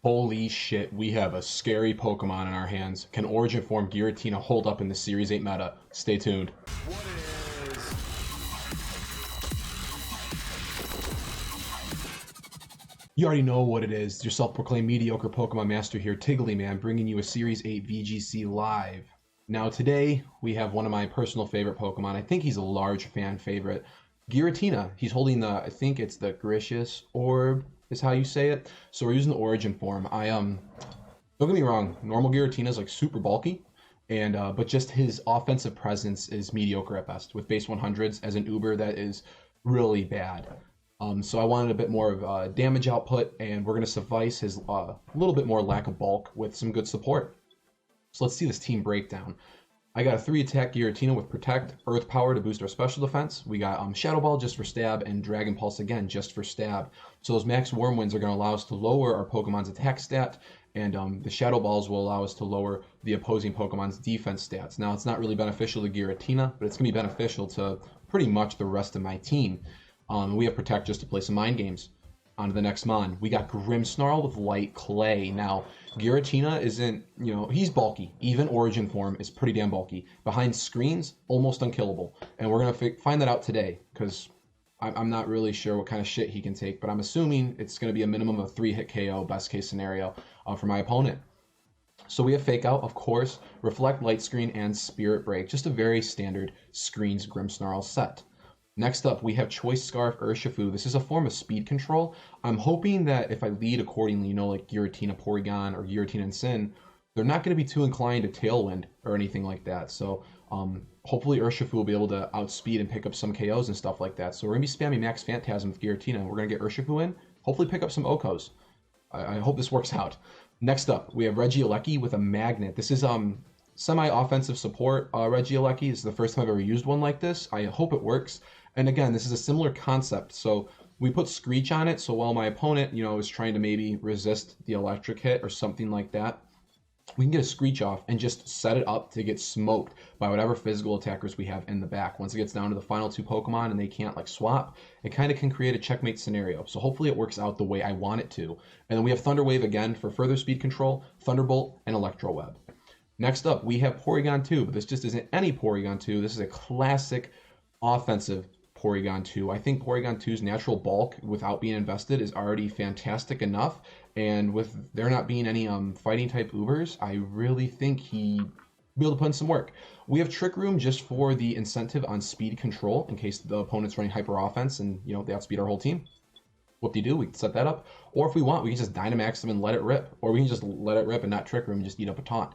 Holy shit, we have a scary Pokemon in our hands. Can Origin Form Giratina hold up in the Series 8 meta? Stay tuned. You already know what it is. Your self-proclaimed mediocre Pokemon master here, Tiggly Man, bringing you a Series 8 VGC live. Now today, we have one of my personal favorite Pokemon. I think he's a large fan favorite. Giratina. He's holding the, I think it's the Gracious Orb, is how you say it. So we're using the Origin form. Don't get me wrong, normal Giratina is like super bulky, and but just his offensive presence is mediocre at best. With base 100s as an Uber, that is really bad. So I wanted a bit more of damage output, and we're going to suffice his little bit more lack of bulk with some good support. So let's see this team breakdown. I got a 3-attack Giratina with Protect, Earth Power to boost our special defense. We got Shadow Ball just for stab, and Dragon Pulse again just for stab. So those max Worm Winds are going to allow us to lower our Pokemon's attack stat, and the Shadow Balls will allow us to lower the opposing Pokemon's defense stats. Now, it's not really beneficial to Giratina, but it's going to be beneficial to pretty much the rest of my team. We have Protect just to play some mind games. On to the next mon. We got Grimmsnarl with Light Clay. Now, Giratina isn't, he's bulky. Even Origin form is pretty damn bulky. Behind screens, almost unkillable. And we're going to find that out today, because I'm not really sure what kind of shit he can take, but I'm assuming it's going to be a minimum of 3-hit KO, best case scenario, for my opponent. So we have Fake Out, of course, Reflect, Light Screen, and Spirit Break. Just a very standard Screens Grimmsnarl set. Next up, we have Choice Scarf Urshifu. This is a form of speed control. I'm hoping that if I lead accordingly, like Giratina Porygon or Giratina and Sin, they're not going to be too inclined to Tailwind or anything like that. So hopefully Urshifu will be able to outspeed and pick up some KOs and stuff like that. So we're going to be spamming Max Phantasm with Giratina, and we're going to get Urshifu in, hopefully pick up some Okos. I hope this works out. Next up, we have Regieleki with a Magnet. This is semi-offensive support Regieleki. This is the first time I've ever used one like this. I hope it works. And again, this is a similar concept. So we put Screech on it, so while my opponent, is trying to maybe resist the electric hit or something like that, we can get a Screech off and just set it up to get smoked by whatever physical attackers we have in the back. Once it gets down to the final 2 Pokemon and they can't swap, it kind of can create a checkmate scenario. So hopefully it works out the way I want it to. And then we have Thunder Wave again for further speed control, Thunderbolt, and Electro Web. Next up, we have Porygon 2, but this just isn't any Porygon 2. This is a classic offensive Porygon 2. I think Porygon 2's natural bulk without being invested is already fantastic enough, and with there not being any fighting type Ubers, I really think he'll be able to put in some work. We have Trick Room just for the incentive on speed control in case the opponent's running hyper offense and they outspeed our whole team. Whoop-de-doo, we can set that up. Or if we want, we can just Dynamax them and let it rip. Or we can just let it rip and not Trick Room and just eat up a taunt.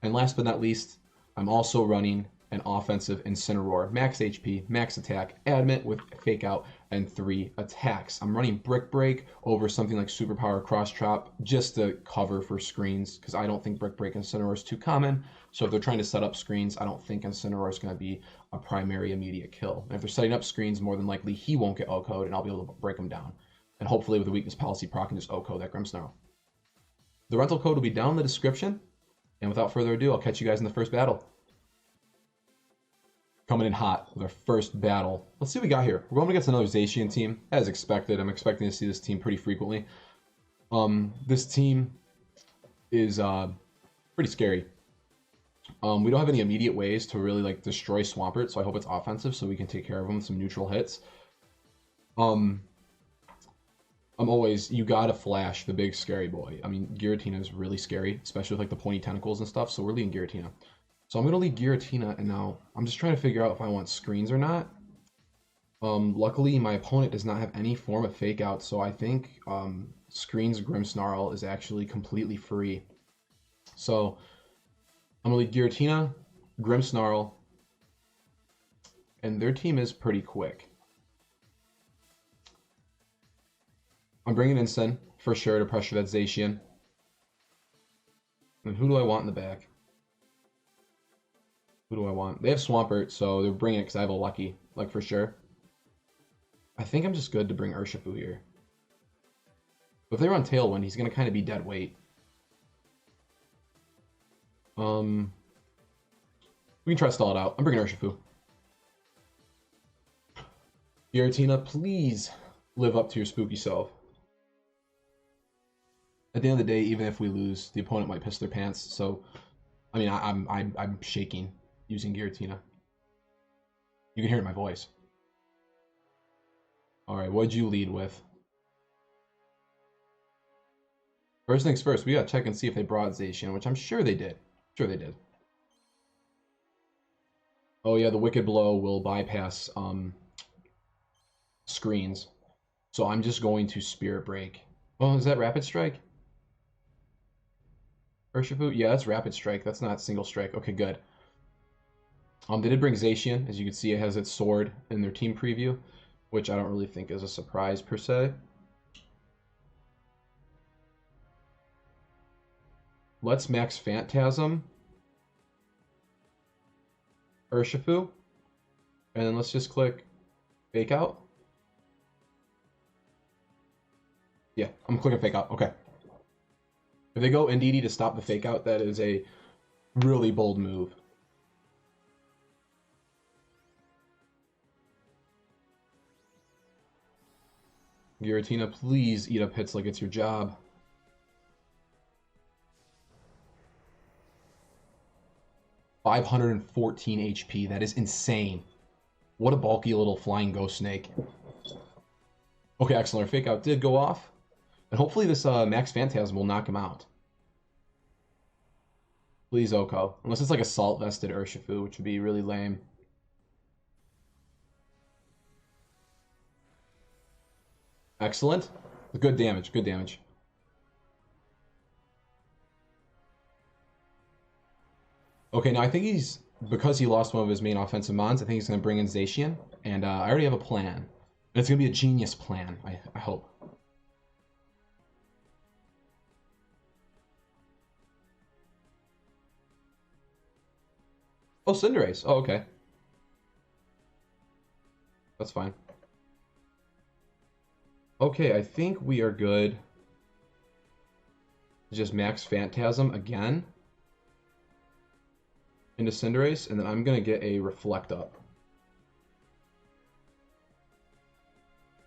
And last but not least, I'm also running an offensive Incineroar, max HP, max attack, Adamant with Fake Out, and 3 attacks. I'm running Brick Break over something like Superpower Cross Chop just to cover for screens, because I don't think Brick Break Incineroar is too common. So if they're trying to set up screens, I don't think Incineroar is going to be a primary immediate kill. And if they're setting up screens, more than likely he won't get O-Code, and I'll be able to break him down. And hopefully with the weakness policy proc and just O-Code that Grimmsnarl. The rental code will be down in the description. And without further ado, I'll catch you guys in the first battle. Coming in hot with our first battle. Let's see what we got here. We're going against another Zacian team, as expected. I'm expecting to see this team pretty frequently. This team is pretty scary. We don't have any immediate ways to really destroy Swampert, so I hope it's offensive so we can take care of them with some neutral hits. I'm always, you gotta flash the big scary boy. I mean, Giratina is really scary, especially with the pointy tentacles and stuff, so we're leading Giratina. So I'm going to lead Giratina, and now I'm just trying to figure out if I want screens or not. Luckily, my opponent does not have any form of Fake Out, so I think Screens Grimmsnarl is actually completely free. So I'm going to lead Giratina, Grimmsnarl, and their team is pretty quick. I'm bringing in Sin for sure to pressure that Zacian. And who do I want in the back? Who do I want? They have Swampert, so they're bringing it because I have a Lucky, for sure. I think I'm just good to bring Urshifu here. But if they run Tailwind, he's going to kind of be dead weight. We can try to stall it out. I'm bringing Urshifu. Giratina, please live up to your spooky self. At the end of the day, even if we lose, the opponent might piss their pants. So, I mean, I'm shaking using Giratina. You can hear it in my voice. All right, what'd you lead with? First things first, we gotta check and see if they brought Zacian, which I'm sure they did. Sure they did. Oh yeah, the Wicked Blow will bypass screens. So I'm just going to Spirit Break. Oh, is that Rapid Strike? Urshifu? Yeah, that's Rapid Strike. That's not Single Strike. Okay, good. They did bring Zacian. As you can see, it has its sword in their team preview, which I don't really think is a surprise per se. Let's max Phantasm Urshifu. And then let's just click Fake Out. Yeah, I'm clicking Fake Out. Okay. If they go NDD to stop the Fake Out, that is a really bold move. Giratina, please eat up hits like it's your job. $514 HP. That is insane. What a bulky little flying ghost snake. Okay, excellent. Our Fake Out did go off. And hopefully this Max Phantasm will knock him out. Please, Oko. Unless it's like a Salt Vested Urshifu, which would be really lame. Excellent. Good damage, good damage. Okay, now I think he's, because he lost one of his main offensive mons, I think he's going to bring in Zacian. And I already have a plan. And it's going to be a genius plan, I hope. Oh, Cinderace. Oh, okay. That's fine. Okay, I think we are good. Just max Phantasm again into Cinderace, and then I'm going to get a Reflect Up.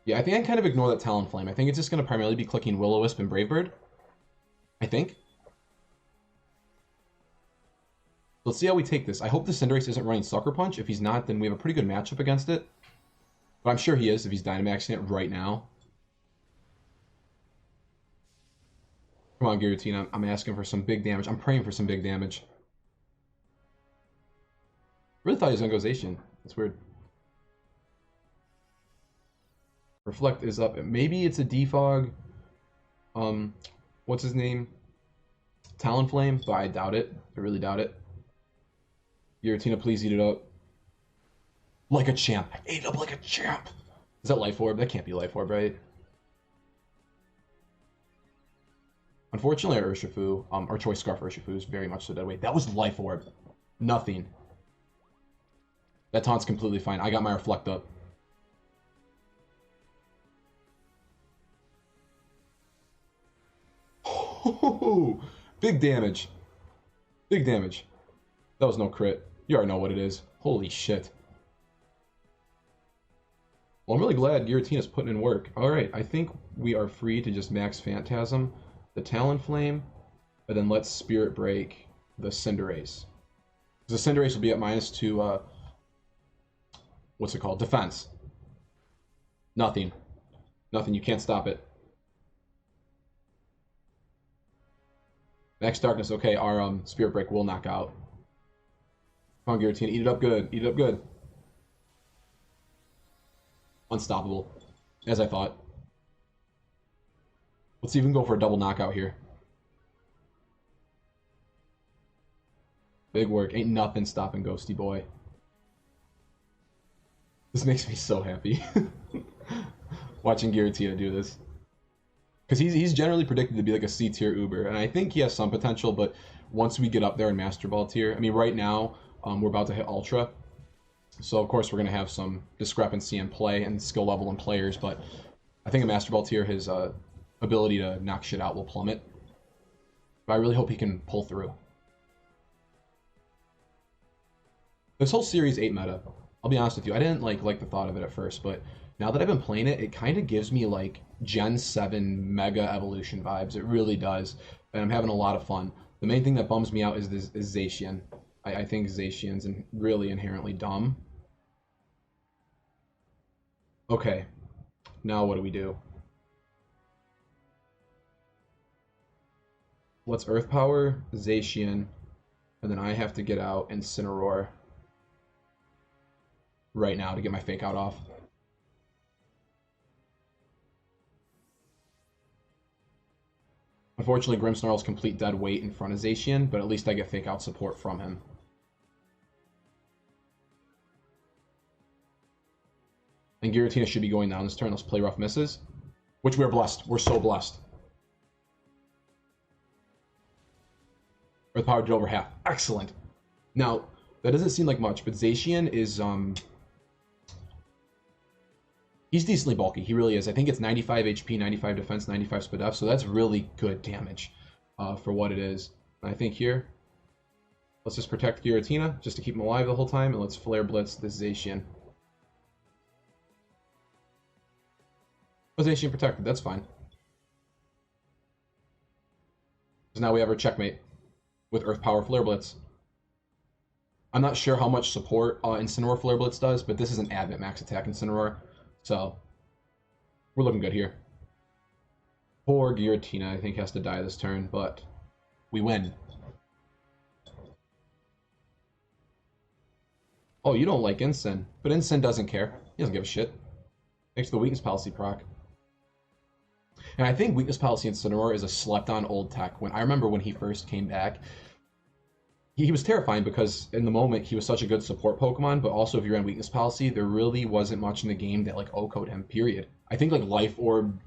Yeah, I think I kind of ignore that Talonflame. I think it's just going to primarily be clicking Will-O-Wisp and Brave Bird. I think. Let's see how we take this. I hope the Cinderace isn't running Sucker Punch. If he's not, then we have a pretty good matchup against it. But I'm sure he is if he's Dynamaxing it right now. Come on, Giratina. I'm asking for some big damage. I'm praying for some big damage. Really thought he was going to go Zacian. That's weird. Reflect is up. Maybe it's a Defog. What's his name? Talonflame, but I doubt it. I really doubt it. Giratina, please eat it up. Like a champ. I ate it up like a champ. Is that Life Orb? That can't be Life Orb, right? Unfortunately, our Urshifu, our Choice Scarf Urshifu is very much so dead weight. That was Life Orb. Nothing. That taunt's completely fine. I got my Reflect up. Oh, big damage. Big damage. That was no crit. You already know what it is. Holy shit. Well, I'm really glad Giratina's putting in work. Alright, I think we are free to just max Phantasm the Talonflame, but then let's Spirit Break the Cinderace. Because the Cinderace will be at -2, what's it called? Defense. Nothing. Nothing, you can't stop it. Max Darkness, okay, our Spirit Break will knock out. Come on, Giratina, eat it up good, eat it up good. Unstoppable, as I thought. Let's even go for a double knockout here. Big work, ain't nothing stopping Ghosty Boy. This makes me so happy. Watching Giratina do this. Because he's generally predicted to be like a C-tier Uber, and I think he has some potential, but once we get up there in Master Ball tier, I mean, right now, we're about to hit Ultra, so of course we're going to have some discrepancy in play and skill level in players, but I think in Master Ball tier, his ability to knock shit out will plummet. But I really hope he can pull through. This whole Series 8 meta, I'll be honest with you, I didn't like the thought of it at first, but now that I've been playing it, it kind of gives me like Gen 7 Mega Evolution vibes. It really does, and I'm having a lot of fun. The main thing that bums me out is Zacian. I think Zacian's really inherently dumb. Okay, now what do we do? Let's Earth Power Zacian, and then I have to get out Incineroar right now to get my Fake Out off. Unfortunately, Grimmsnarl's complete dead weight in front of Zacian, but at least I get Fake Out support from him. And Giratina should be going down this turn. Let's play Rough Misses, which we're blessed. We're so blessed. Earth Power did over half. Excellent. Now, that doesn't seem like much, but Zacian is, he's decently bulky. He really is. I think it's 95 HP, 95 defense, 95 speed up, so that's really good damage for what it is. And I think here, let's just protect Giratina, just to keep him alive the whole time, and let's Flare Blitz this Zacian. Oh, Zacian protected. That's fine. So now we have our checkmate with Earth Power Flare Blitz. I'm not sure how much support Incineroar Flare Blitz does, but this is an Advent Max Attack Incineroar, so we're looking good here. Poor Giratina, I think, has to die this turn, but we win. Oh, you don't like Incin, but Incin doesn't care. He doesn't give a shit. Thanks to the Weakness Policy proc. And I think Weakness Policy Incineroar is a slept-on old tech. When I remember when he first came back, he was terrifying because in the moment he was such a good support Pokemon, but also if you ran Weakness Policy, there really wasn't much in the game that like O-code him, period. I think like Life Orb,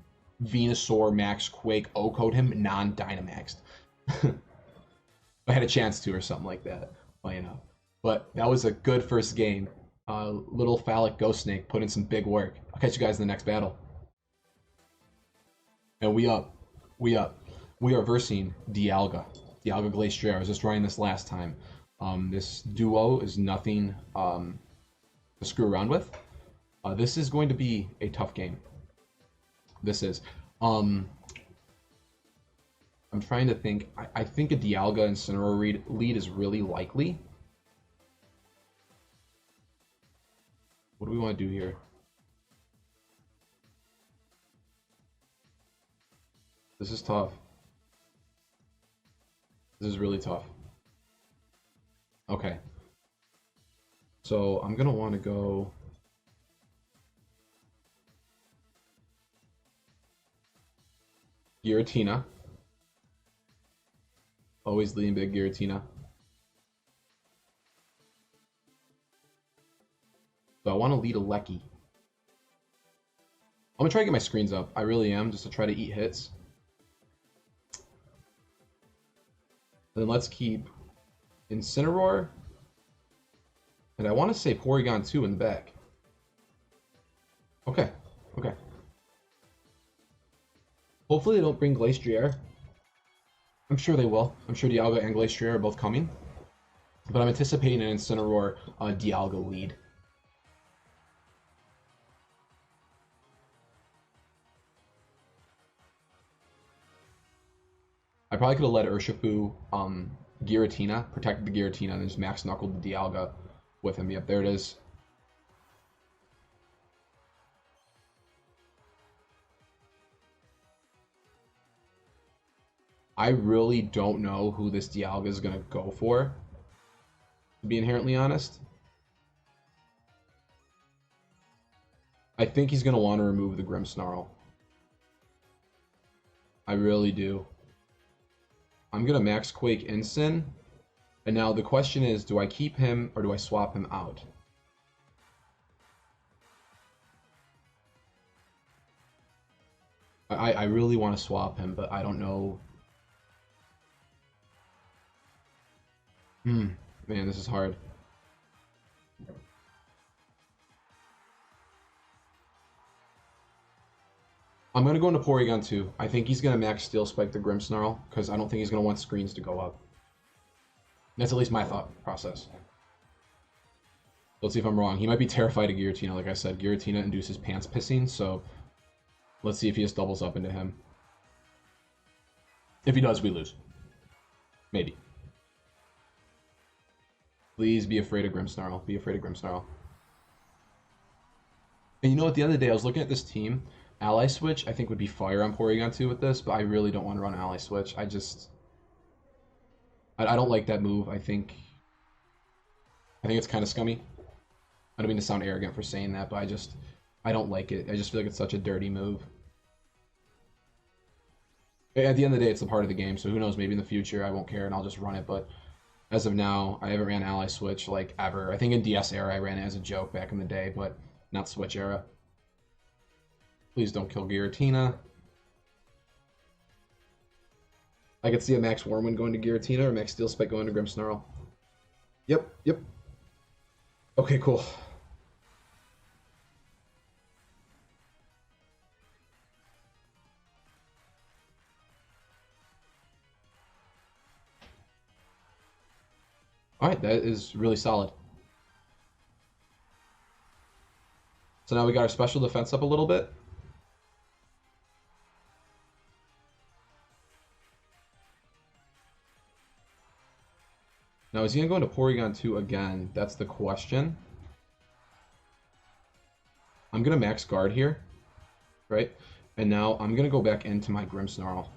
Venusaur, Max Quake O-code him non-Dynamaxed. I had a chance to or something like that, well, you know. But that was a good first game. Little Phallic Ghost Snake put in some big work. I'll catch you guys in the next battle. And we up. We are versing Dialga. Dialga Glacier. I was just running this last time. This duo is nothing to screw around with. This is going to be a tough game. This is. I'm trying to think. I think a Dialga Incineroar lead is really likely. What do we want to do here? This is tough. This is really tough. Okay. So I'm gonna want to go Giratina. Always leading big Giratina. So I want to lead a Lecky. I'm gonna try to get my screens up. I really am, just to try to eat hits. Then let's keep Incineroar. And I want to say Porygon 2 in the back. Okay, okay. Hopefully they don't bring Glacier. I'm sure they will. I'm sure Dialga and Glacier are both coming. But I'm anticipating an Incineroar Dialga lead. I probably could have let Urshifu Giratina, protected the Giratina, and then just max knuckled the Dialga with him. Yep, there it is. I really don't know who this Dialga is going to go for, to be inherently honest. I think he's going to want to remove the Grimmsnarl. I really do. I'm going to Max Quake Incin. And now the question is, do I keep him or do I swap him out? I really want to swap him, but I don't know. Man, this is hard. I'm going to go into Porygon 2. I think he's going to max Steel Spike the Grimmsnarl, because I don't think he's going to want screens to go up. That's at least my thought process. Let's see if I'm wrong. He might be terrified of Giratina. Like I said, Giratina induces pants pissing, so let's see if he just doubles up into him. If he does, we lose. Maybe. Please be afraid of Grimmsnarl. Be afraid of Grimmsnarl. And you know, at the end of the day, I was looking at this team. Ally Switch, I think, would be fire on Porygon 2 with this, but I really don't want to run Ally Switch. I don't like that move. I think it's kind of scummy. I don't mean to sound arrogant for saying that, but I don't like it. I just feel like it's such a dirty move. At the end of the day, it's a part of the game, so who knows, maybe in the future I won't care and I'll just run it, but as of now, I haven't ran Ally Switch, like, ever. I think in DS era I ran it as a joke back in the day, but not Switch era. Please don't kill Giratina. I could see a Max Wormwind going to Giratina or Max Steel Spike going to Grimmsnarl. Yep. Okay, cool. Alright, that is really solid. So now we got our special defense up a little bit. Now, is he going to go into Porygon 2 again? That's the question. I'm going to max guard here, right? And now I'm going to go back into my Grimmsnarl.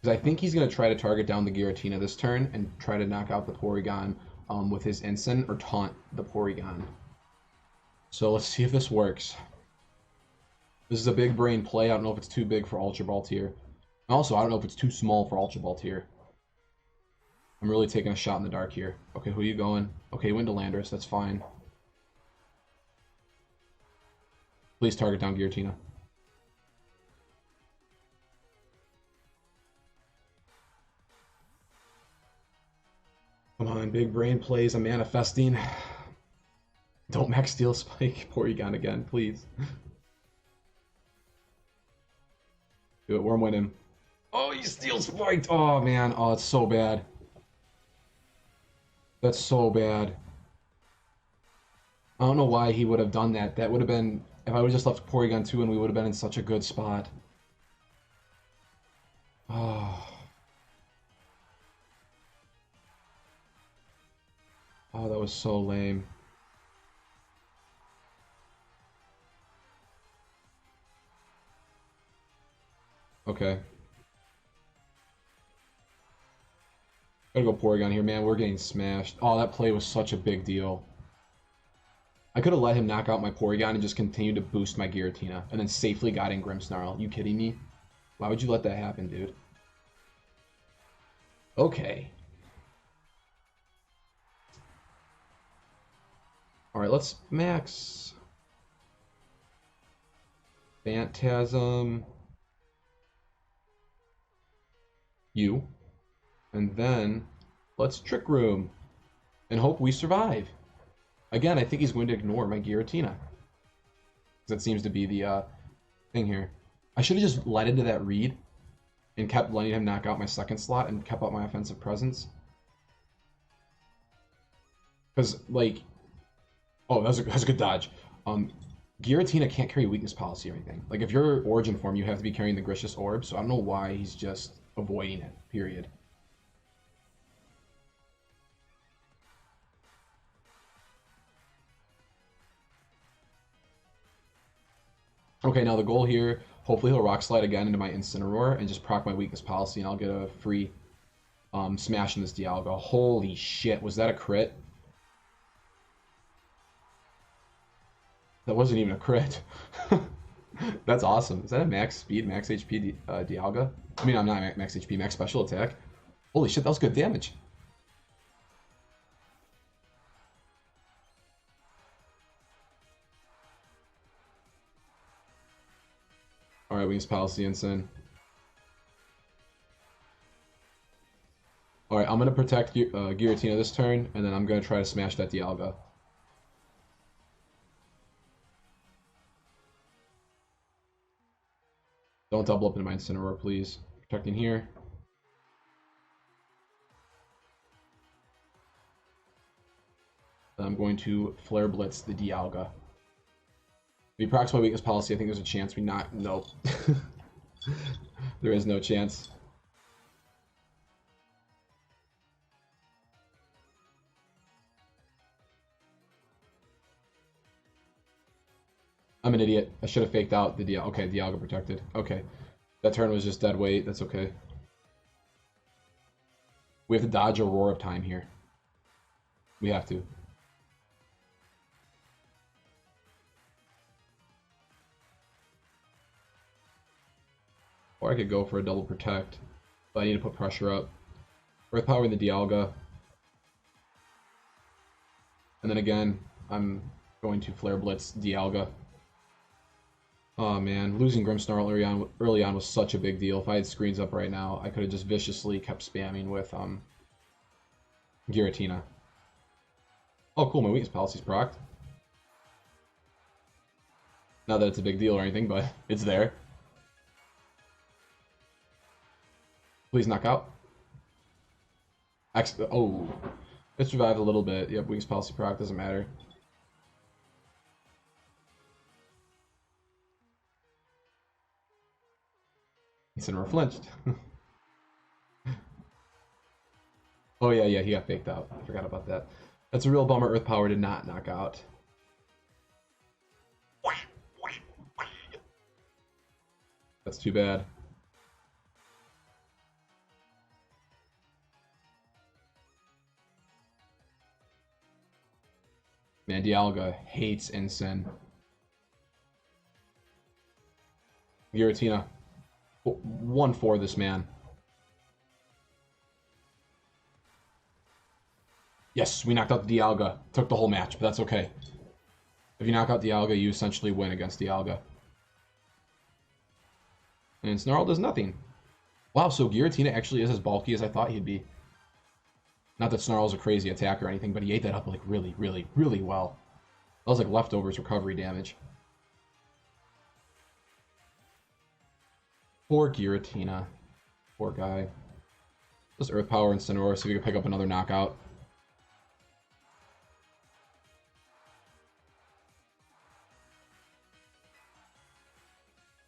Because I think he's going to try to target down the Giratina this turn and try to knock out the Porygon with his Ensign or taunt the Porygon. So let's see if this works. This is a big brain play. I don't know if it's too big for Ultra Ball tier. Also, I don't know if it's too small for Ultra Ball tier. I'm really taking a shot in the dark here. Okay, who are you going? Okay, you went to Landorus. That's fine. Please target down Giratina. Come on, big brain plays. I'm manifesting. Don't max Steel Spike Porygon again, please. Do it, Wormwind him. Oh, he Steel Spiked! Oh, man. Oh, it's so bad. That's so bad. I don't know why he would have done that. That would have been... If I would have just left Porygon 2 and we would have been in such a good spot. Oh. Oh, that was so lame. Okay. Gotta go Porygon here, man. We're getting smashed. Oh, that play was such a big deal. I could have let him knock out my Porygon and just continue to boost my Giratina, and then safely got in Grimmsnarl. You kidding me? Why would you let that happen, dude? Okay. Alright, let's max. Phantasm. You. And then let's Trick Room and hope we survive. Again, I think he's going to ignore my Giratina. That seems to be the thing here. I should have just led into that read and kept letting him knock out my second slot and kept up my offensive presence. Because, like... Oh, that's a good dodge. Giratina can't carry weakness policy or anything. Like, if you're Origin form, you have to be carrying the Gracious Orb, so I don't know why he's just avoiding it, period. Okay, now the goal here, hopefully he'll Rock Slide again into my Incineroar and just proc my weakness policy and I'll get a free smash in this Dialga. Holy shit, was that a crit? That wasn't even a crit. That's awesome. Is that a max speed, max HP Dialga? I mean, I'm not max HP, max special attack. Holy shit, that was good damage. Alright, Wings Policy Ensign. Alright, I'm going to protect Giratina this turn, and then I'm going to try to smash that Dialga. Don't double up into my Incineroar, please. Protecting here. I'm going to Flare Blitz the Dialga. If he procs my weakness policy, I think there's a chance we not... Nope. There is no chance. I'm an idiot. I should have faked out the Dialga. Okay, Dialga protected. Okay. That turn was just dead weight. That's okay. We have to dodge a Roar of Time here. We have to. Or I could go for a double protect, but I need to put pressure up. Earth Power in the Dialga. And then again, I'm going to Flare Blitz Dialga. Oh man, losing Grimmsnarl early on was such a big deal. If I had screens up right now, I could have just viciously kept spamming with Giratina. Oh cool, my weakness policy's procced. Not that it's a big deal or anything, but it's there. Please knock out. Oh, it survived a little bit. Yep, weakness policy proc, doesn't matter. Incineroar flinched. Oh yeah, he got faked out. I forgot about that. That's a real bummer. Earth Power did not knock out. That's too bad. Man, Dialga hates Incin. Giratina. 1-4 this man. Yes, we knocked out the Dialga. Took the whole match, but that's okay. If you knock out Dialga, you essentially win against Dialga. And Snarl does nothing. Wow, so Giratina actually is as bulky as I thought he'd be. Not that Snarl's a crazy attacker or anything, but he ate that up like really well. That was like leftovers recovery damage. Poor Giratina. Poor guy. Just Earth Power and Incineroar so we can pick up another knockout.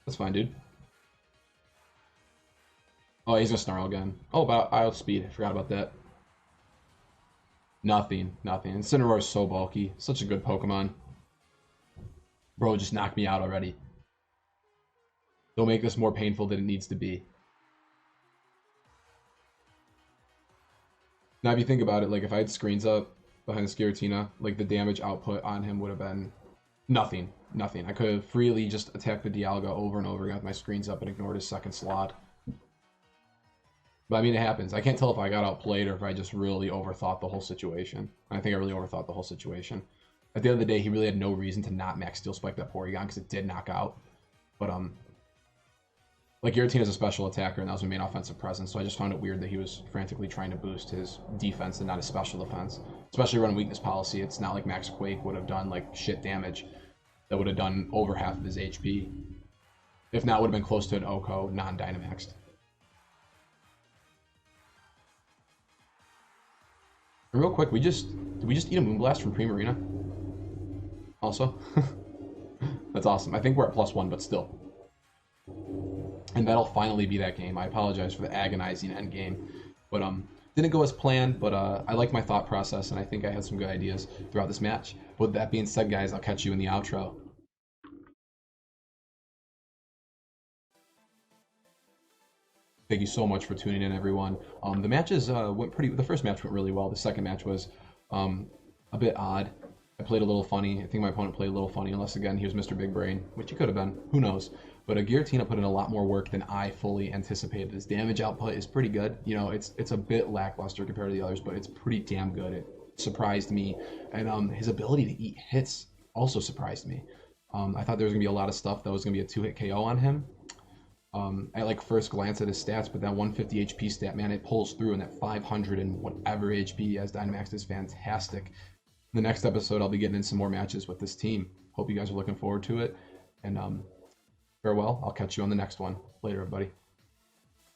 That's fine, dude. Oh, he's gonna Snarl again. Oh, but I outspeed. I forgot about that. Nothing. Incineroar is so bulky. Such a good Pokemon. Bro, just knocked me out already. Don't make this more painful than it needs to be. Now, if you think about it, like if I had screens up behind the Giratina, like the damage output on him would have been nothing. I could have freely just attacked the Dialga over and over again with my screens up and ignored his second slot. But I mean, it happens. I can't tell if I got outplayed or if I just really overthought the whole situation. I think I really overthought the whole situation. At the end of the day, he really had no reason to not max Steel Spike that Porygon because it did knock out. But like Giratina is a special attacker and that was my main offensive presence, so I just found it weird that he was frantically trying to boost his defense and not his special defense. Especially running weakness policy, it's not like Max Quake would have done like shit damage. That would have done over half of his HP. If not, would have been close to an Oko, non-Dynamaxed. And real quick, did we just eat a Moonblast from Primarina? Also? That's awesome. I think we're at +1, but still. And that'll finally be that game. I apologize for the agonizing end game. But didn't go as planned, but I like my thought process, and I think I had some good ideas throughout this match. With that being said, guys, I'll catch you in the outro. Thank you so much for tuning in, everyone. The matches the first match went really well. The second match was a bit odd. I played a little funny. I think my opponent played a little funny, unless, again, he was Mr. Big Brain, which he could have been. Who knows? But Giratina put in a lot more work than I fully anticipated. His damage output is pretty good. You know, it's a bit lackluster compared to the others, but it's pretty damn good. It surprised me. And his ability to eat hits also surprised me. I thought there was going to be a lot of stuff that was going to be a 2-hit KO on him. At like first glance at his stats, but that 150 HP stat, man, it pulls through, and that 500 and whatever HP as Dynamaxed is fantastic. The next episode, I'll be getting in some more matches with this team. Hope you guys are looking forward to it. And farewell. I'll catch you on the next one. Later, everybody.